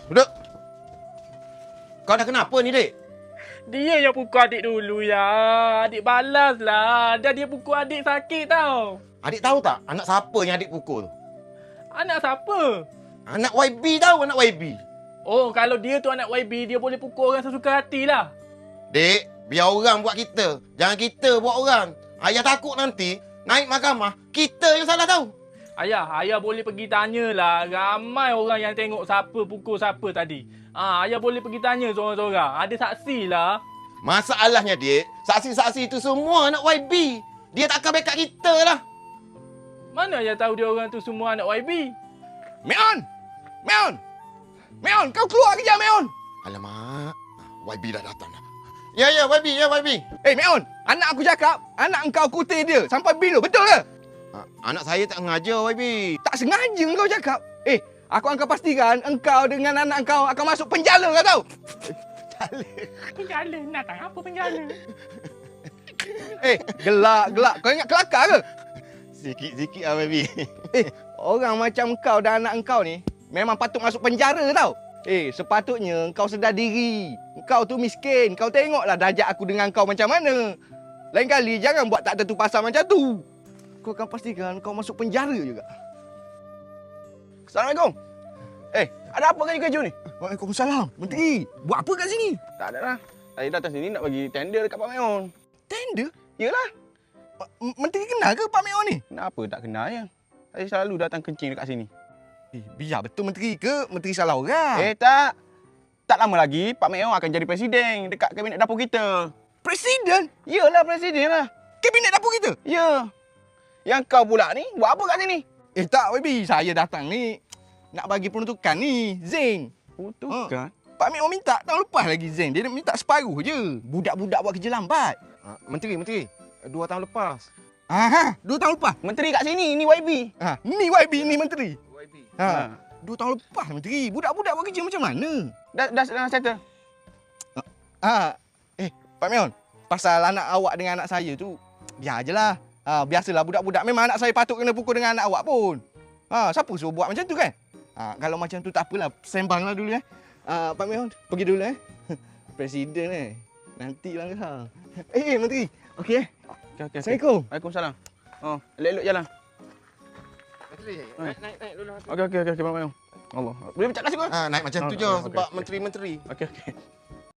Duduk. Kau dah kenapa ni, Dik? Dia yang pukul adik dulu ya. Adik balas lah. Dah dia pukul adik sakit tau. Adik tahu tak anak siapa yang adik pukul tu? Anak siapa? Anak YB tahu, anak YB. Oh, kalau dia tu anak YB, dia boleh pukul orang sesuka hati lah. Dek, biar orang buat kita. Jangan kita buat orang. Ayah takut nanti naik mahkamah, kita yang salah tahu. Ayah boleh pergi tanyalah. Ramai orang yang tengok siapa pukul siapa tadi. Ayah boleh pergi tanya seorang-seorang. Ada saksi lah. Masalahnya, Dek, saksi-saksi itu semua anak YB. Dia takkan backup kita lah. Mana ayah tahu dia orang tu semua anak YB? Meon! Meon! Meon, kau keluar kejap, Meon! Alamak, YB dah datang dah. Ya, YB. Meon, anak aku cakap, anak engkau kutip dia sampai bil tu, betul ke? Anak saya tak sengaja, YB. Tak sengaja engkau cakap. Aku akan pastikan engkau dengan anak engkau akan masuk penjara, kau tahu? Penjala? Datang apa penjala? Gelak. Kau ingat kelakar ke? Sikit-sikit lah, YB. Orang macam engkau dan anak engkau ni memang patut masuk penjara, tau. Sepatutnya engkau sedar diri. Engkau tu miskin. Kau tengoklah darjat aku dengan engkau macam mana. Lain kali jangan buat tak tentu pasal macam tu. Kau akan pastikan kau masuk penjara juga. Assalamualaikum. Ada apa kerja-kerja ni? Waalaikumsalam. Menteri, buat apa kat sini? Tak ada lah. Saya datang sini nak bagi tender dekat Pak Meon. Tender? Yalah. Menteri kenal ke Pak Meon ni? Kenapa tak kenal ya? Saya selalu datang kencing dekat sini. Biar betul menteri ke? Menteri salah orang? Tak. Tak lama lagi Pak Meon akan jadi presiden dekat kabinet dapur kita. Presiden? Yalah, presiden lah. Kabinet dapur kita? Ya. Yang kau pula ni buat apa kat sini? Tak, YB. Saya datang ni nak bagi peruntukan ni, Zain. Peruntukan? Pak Meon minta tahun lepas lagi, Zain. Dia minta separuh je. Budak-budak buat kerja lambat. Menteri. 2 tahun lepas. 2 tahun lepas? Menteri kat sini, ni YB. Ni YB, ni menteri. YB. 2 tahun lepas, menteri. Budak-budak buat kerja macam mana? Dah settle. Pak Meon, pasal anak awak dengan anak saya tu, biar je lah. Biasalah budak-budak. Memang anak saya patut kena pukul dengan anak awak pun. Siapa suruh buat macam tu kan? Kalau macam tu tak apalah. Sembanglah dulu Pak Meon, pergi dulu Presiden nantilah kau. Menteri. Okey. Okay. Assalamualaikum. Waalaikumsalam. Elok-elok jalan. Menteri, naik dulu. Okey, Pak Meon. Allah. Boleh bercakap sikit? Naik macam tu je sebab menteri-menteri. Okey.